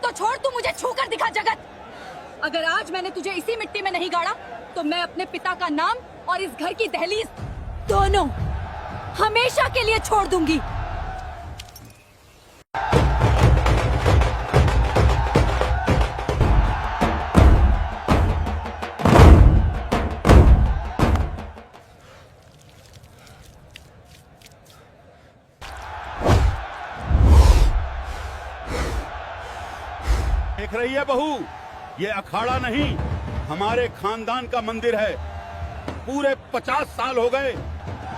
तो छोड़, तू मुझे छू कर दिखा जगत। अगर आज मैंने तुझे इसी मिट्टी में नहीं गाड़ा तो मैं अपने पिता का नाम और इस घर की दहलीज दोनों हमेशा के लिए छोड़ दूंगी। देख रही है बहू, ये अखाड़ा नहीं, हमारे खानदान का मंदिर है। पूरे 50 साल हो गए,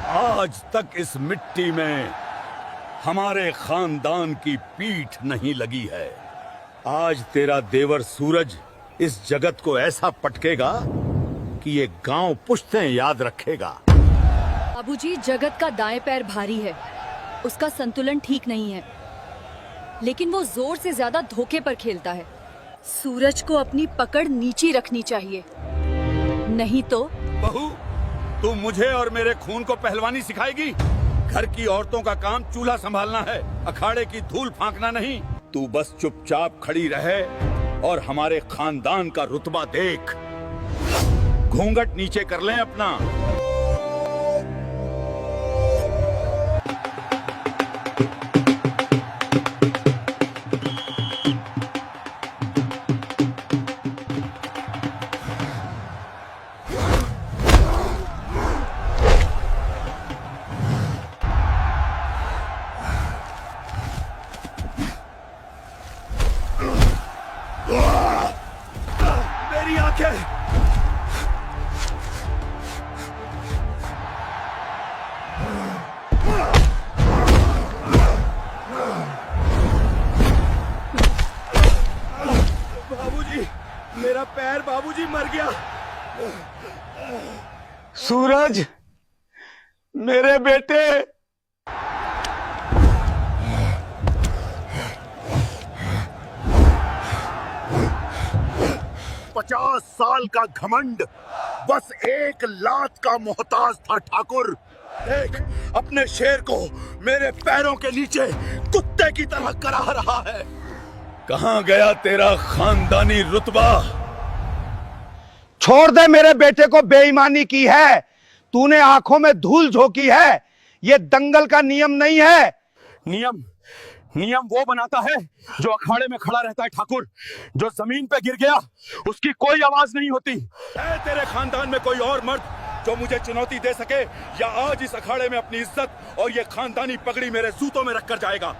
आज तक इस मिट्टी में हमारे खानदान की पीठ नहीं लगी है। आज तेरा देवर सूरज इस जगत को ऐसा पटकेगा कि ये गांव पुश्तें याद रखेगा। बाबूजी, जगत का दाएं पैर भारी है, उसका संतुलन ठीक नहीं है, लेकिन वो जोर से ज्यादा धोखे पर खेलता है। सूरज को अपनी पकड़ नीची रखनी चाहिए, नहीं तो। बहू, तू मुझे और मेरे खून को पहलवानी सिखाएगी? घर की औरतों का काम चूल्हा संभालना है, अखाड़े की धूल फांकना नहीं। तू बस चुपचाप खड़ी रहे और हमारे खानदान का रुतबा देख। घूंघट नीचे कर लें अपना। मेरी आंखें! बाबूजी, मेरा पैर, बाबूजी मर गया। सूरज, मेरे बेटे। 50 साल का घमंड बस एक लात का मोहताज था ठाकुर। देख, अपने शेर को मेरे पैरों के नीचे कुत्ते की तरह करा रहा है। कहां गया तेरा खानदानी रुतबा? छोड़ दे, मेरे बेटे को बेईमानी की है, तूने आंखों में धूल झोंकी है। ये दंगल का नियम नहीं है। नियम वो बनाता है जो अखाड़े में खड़ा रहता है ठाकुर। जो जमीन पे गिर गया उसकी कोई आवाज नहीं होती। है तेरे खानदान में कोई और मर्द जो मुझे चुनौती दे सके, या आज इस अखाड़े में अपनी इज्जत और ये खानदानी पगड़ी मेरे जूतों में रखकर जाएगा?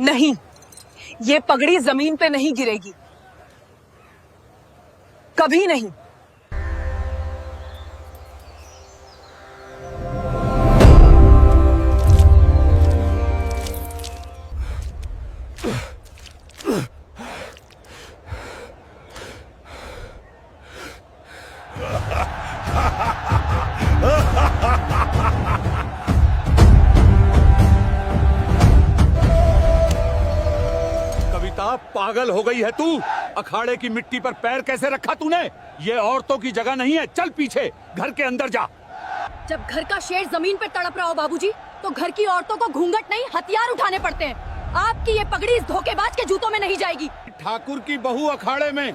नहीं, ये पगड़ी जमीन पे नहीं गिरेगी, कभी नहीं। कविता, पागल हो गई है तू? अखाड़े की मिट्टी पर पैर कैसे रखा तूने? ये औरतों की जगह नहीं है, चल पीछे घर के अंदर जा। जब घर का शेर जमीन पे तड़प रहा हो बाबूजी, तो घर की औरतों को घूंघट नहीं हथियार उठाने पड़ते हैं। आपकी ये पगड़ी इस धोखेबाज के जूतों में नहीं जाएगी। ठाकुर की बहू अखाड़े में,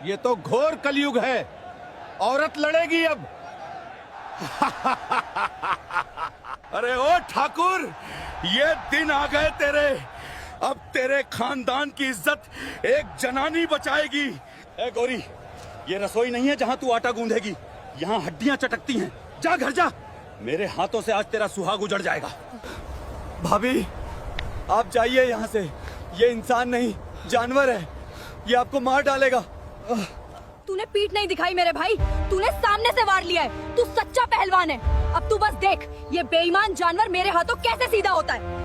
ये तो घोर कलयुग है। औरत लड़ेगी अब। अरे ओ ठाकुर, ये दिन आ गए तेरे। अब तेरे खानदान की इज्जत एक जनानी बचाएगी। ए गौरी, ये रसोई नहीं है जहां तू आटा गूंधेगी, यहाँ हड्डियां चटकती हैं। जा घर जा, मेरे हाथों से आज तेरा सुहाग उजड़ जाएगा। भाभी, आप जाइए यहाँ से। ये इंसान नहीं, जानवर है, ये आपको मार डालेगा। तूने पीठ नहीं दिखाई मेरे भाई, तूने सामने से वार लिया है। तू सच्चा पहलवान है। अब तू बस देख, ये बेईमान जानवर मेरे हाथों कैसे सीधा होता है।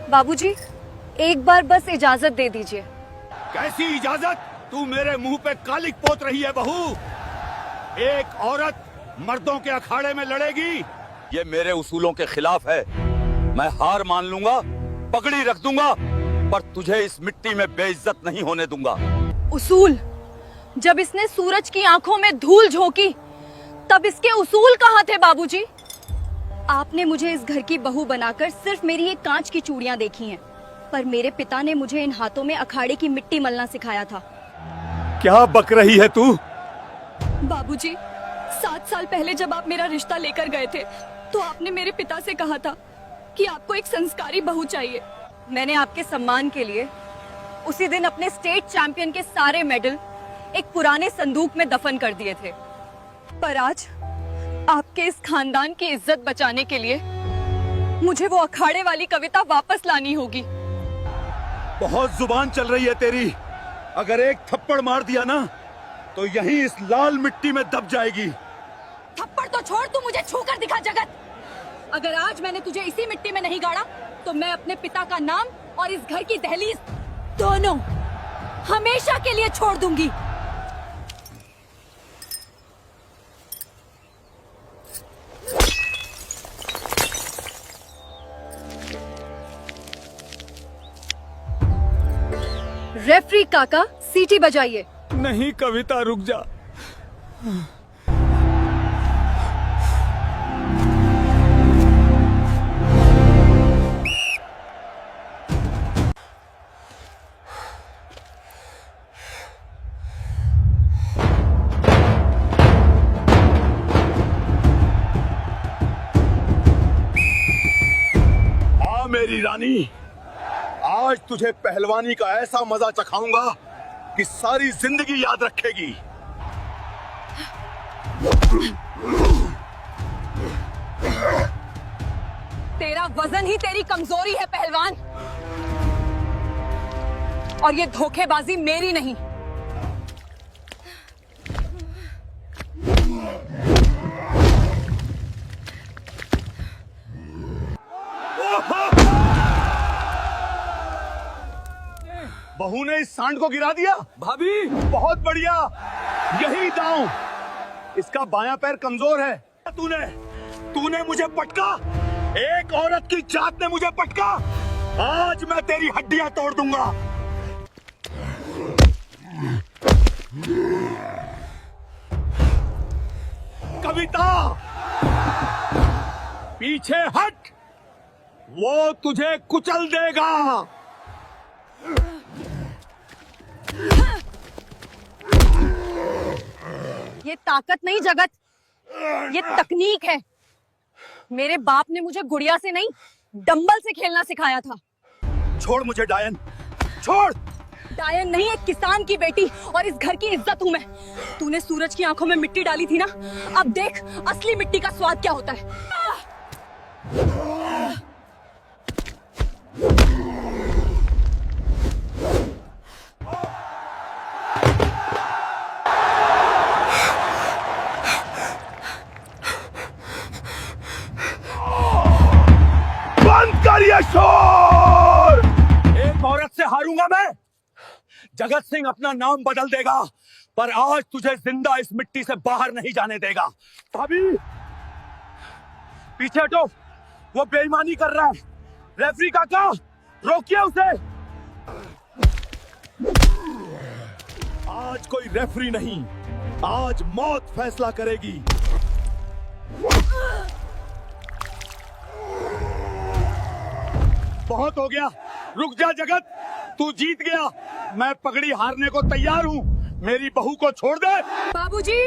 बाबूजी, एक बार बस इजाजत दे दीजिए। कैसी इजाजत? तू मेरे मुंह पे कालिक पोत रही है बहू। एक औरत मर्दों के अखाड़े में लड़ेगी, ये मेरे उसूलों के खिलाफ है। मैं हार मान लूंगा, पगड़ी रख दूंगा, पर तुझे इस मिट्टी में बेइज्जत नहीं होने दूंगा। उसूल? जब इसने सूरज की आंखों में धूल झोंकी तब इसके उसूल कहाँ थे बाबूजी? आपने मुझे इस घर की बहू बनाकर सिर्फ मेरी ये कांच की चूड़ियां देखी हैं, पर मेरे पिता ने मुझे इन हाथों में अखाड़े की मिट्टी मलना सिखाया था। क्या बक रही है तू? बाबूजी, 7 साल पहले जब आप मेरा रिश्ता लेकर गए थे तो आपने मेरे पिता से कहा था कि आपको एक संस्कारी बहू चाहिए। मैंने आपके सम्मान के लिए उसी दिन अपने स्टेट चैंपियन के सारे मेडल एक पुराने संदूक में दफन कर दिए थे, पर आज आपके इस खानदान की इज्जत बचाने के लिए मुझे वो अखाड़े वाली कविता वापस लानी होगी। बहुत जुबान चल रही है तेरी। अगर एक थप्पड़ मार दिया ना तो यहीं इस लाल मिट्टी में दब जाएगी। थप्पड़ तो छोड़, तू मुझे छू कर दिखा जगत। अगर आज मैंने तुझे इसी मिट्टी में नहीं गाड़ा तो मैं अपने पिता का नाम और इस घर की दहलीज दोनों हमेशा के लिए छोड़ दूंगी। रेफरी काका, सीटी बजाइए। नहीं कविता, रुक जा। मेरी रानी, आज तुझे पहलवानी का ऐसा मजा चखाऊंगा कि सारी जिंदगी याद रखेगी। तेरा वजन ही तेरी कमजोरी है पहलवान, और ये धोखेबाजी मेरी नहीं। बहू ने इस सांड को गिरा दिया। भाभी, बहुत बढ़िया, यही दांव। इसका बायां पैर कमजोर है। तूने मुझे पटका। एक औरत की जात ने मुझे पटका। आज मैं तेरी हड्डियां तोड़ दूंगा। कविता, पीछे हट, वो तुझे कुचल देगा। ये ताकत नहीं जगत, ये तकनीक है। मेरे बाप ने मुझे गुड़िया से नहीं, डंबल से खेलना सिखाया था। छोड़ मुझे डायन, छोड़। डायन नहीं, एक किसान की बेटी और इस घर की इज्जत हूँ मैं। तूने सूरज की आंखों में मिट्टी डाली थी ना, अब देख असली मिट्टी का स्वाद क्या होता है। शोर! एक औरत से हारूंगा मैं? जगत सिंह अपना नाम बदल देगा, पर आज तुझे जिंदा इस मिट्टी से बाहर नहीं जाने देगा। भाभी, पीछे हटो, वो बेईमानी कर रहा है। रेफरी काका, रोकिए उसे। आज कोई रेफरी नहीं, आज मौत फैसला करेगी। बहुत हो गया, रुक जा जगत, तू जीत गया। मैं पगड़ी हारने को तैयार हूँ। मेरी बहू को छोड़ दे। बाबूजी,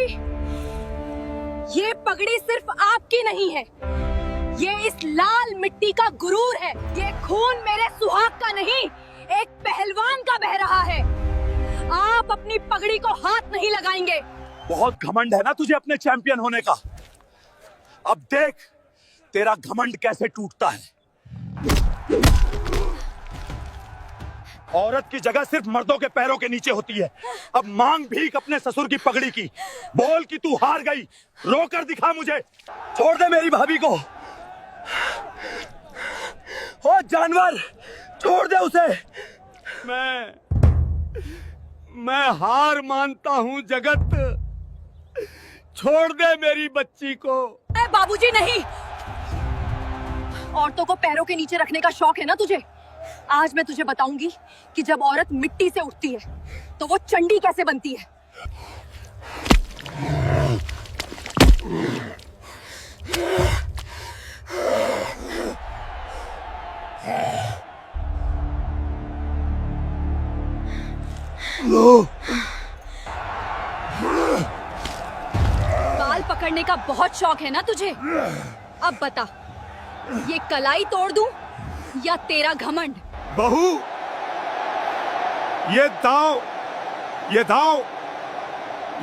ये पगड़ी सिर्फ आपकी नहीं है, ये इस लाल मिट्टी का गुरूर है। ये खून मेरे सुहाग का नहीं, एक पहलवान का बह रहा है। आप अपनी पगड़ी को हाथ नहीं लगाएंगे। बहुत घमंड है ना तुझे अपने चैंपियन होने का। अब देख तेरा घमंड कैसे टूटता है। औरत की जगह सिर्फ मर्दों के पैरों के नीचे होती है। अब मांग भीख अपने ससुर की पगड़ी की। बोल कि तू हार गई, रोकर दिखा मुझे। छोड़ दे मेरी भाभी को। ओ जानवर, छोड़ दे उसे। मैं हार मानता हूं जगत। छोड़ दे मेरी बच्ची को। बाबूजी नहीं, औरतों को पैरों के नीचे रखने का शौक है ना तुझे। आज मैं तुझे बताऊंगी कि जब औरत मिट्टी से उठती है तो वो चंडी कैसे बनती है। बाल पकड़ने का बहुत शौक है ना तुझे? अब बता, ये कलाई तोड़ दूं या तेरा घमंड? बहू, ये दांव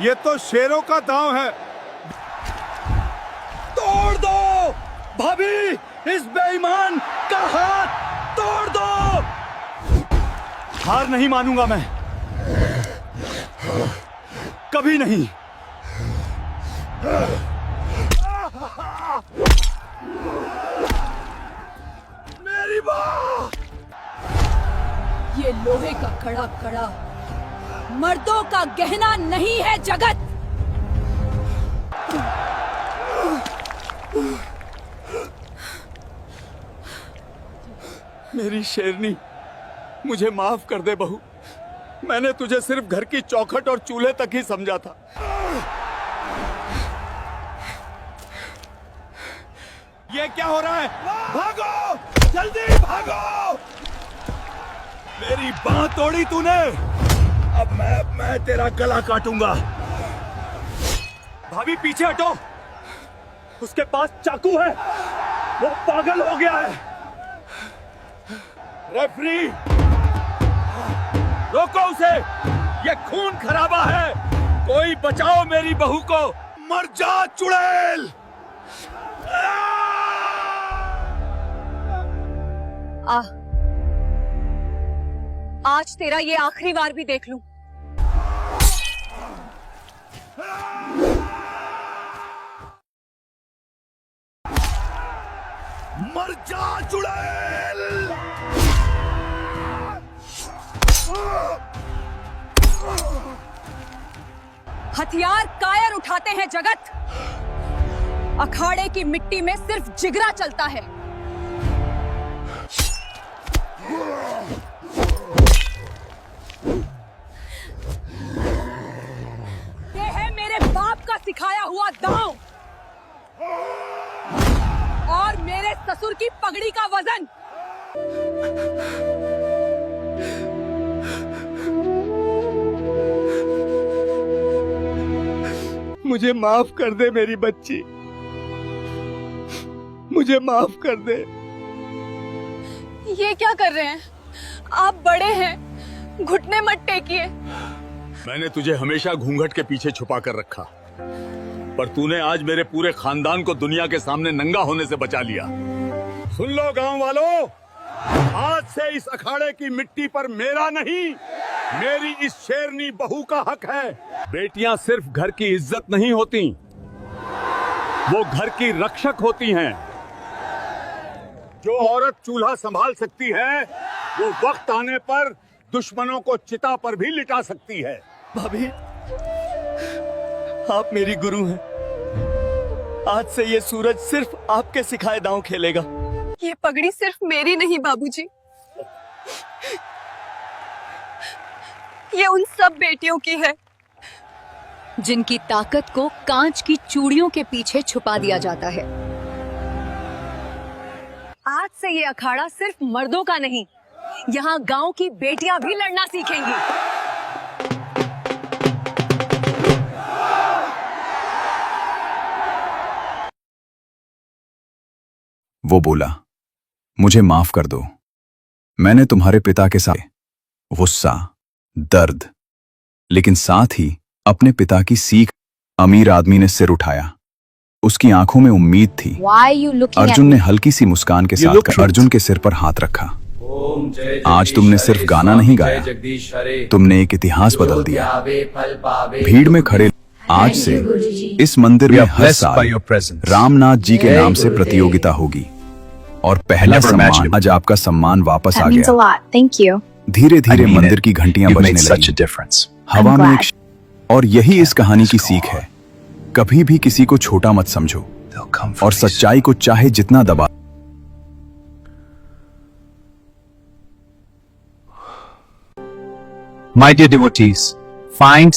ये तो शेरों का दांव है। तोड़ दो भाभी, इस बेईमान का हाथ तोड़ दो। हार नहीं मानूंगा मैं, कभी नहीं। मेरी माँ! ये लोहे का कड़ा मर्दों का गहना नहीं है जगत। मेरी शेरनी, मुझे माफ कर दे बहू। मैंने तुझे सिर्फ घर की चौखट और चूल्हे तक ही समझा था। ये क्या हो रहा है? भागो, जल्दी भागो! मेरी बांह तोड़ी तूने, अब मैं तेरा गला काटूंगा। भाभी पीछे हटो, उसके पास चाकू है, वो पागल हो गया है। रेफरी, रोको उसे, ये खून खराबा है। कोई बचाओ मेरी बहू को। मर जा चुड़ैल! आज तेरा ये आखिरी वार भी देख लूं। मर जा चुड़ैल! हथियार कायर उठाते हैं जगत। अखाड़े की मिट्टी में सिर्फ जिगरा चलता है। ये है मेरे बाप का सिखाया हुआ दांव और मेरे ससुर की पगड़ी का वजन। मुझे माफ कर दे मेरी बच्ची, मुझे माफ कर दे। ये क्या कर रहे हैं आप? बड़े हैं, घुटने मत टेकिए। मैंने तुझे हमेशा घूंघट के पीछे छुपा कर रखा, पर तूने आज मेरे पूरे खानदान को दुनिया के सामने नंगा होने से बचा लिया। सुन लो गांव वालों, आज से इस अखाड़े की मिट्टी पर मेरा नहीं, मेरी इस शेरनी बहू का हक है। बेटियां सिर्फ घर की इज्जत नहीं होती, वो घर की रक्षक होती हैं। जो औरत चूल्हा संभाल सकती है, वो वक्त आने पर दुश्मनों को चिता पर भी लिटा सकती है। भाभी, आप मेरी गुरु हैं। आज से ये सूरज सिर्फ आपके सिखाए दांव खेलेगा। ये पगड़ी सिर्फ मेरी नहीं बाबूजी, ये उन सब बेटियों की है जिनकी ताकत को कांच की चूड़ियों के पीछे छुपा दिया जाता है। आज से ये अखाड़ा सिर्फ मर्दों का नहीं, यहाँ गांव की बेटियां भी लड़ना सीखेंगी। वो बोला, मुझे माफ कर दो। मैंने तुम्हारे पिता के साथ गुस्सा, दर्द, लेकिन साथ ही अपने पिता की सीख। अमीर आदमी ने सिर उठाया। उसकी आंखों में उम्मीद थी। अर्जुन ने हल्की सी मुस्कान के साथ अर्जुन के सिर पर हाथ रखा। आज तुमने सिर्फ गाना नहीं गाया, तुमने एक इतिहास बदल दिया। भीड़ में खड़े आज से इस मंदिर में हर साल रामनाथ जी के नाम से प्रतियोगिता होगी और पहला सम्मान, आज आपका सम्मान वापस आ गया। धीरे धीरे मंदिर की घंटियां बजने लगी, हवा में एक और यही इस कहानी की सीख है। कभी भी किसी को छोटा मत समझो और सच्चाई को चाहे जितना दबा। My dear devotees, find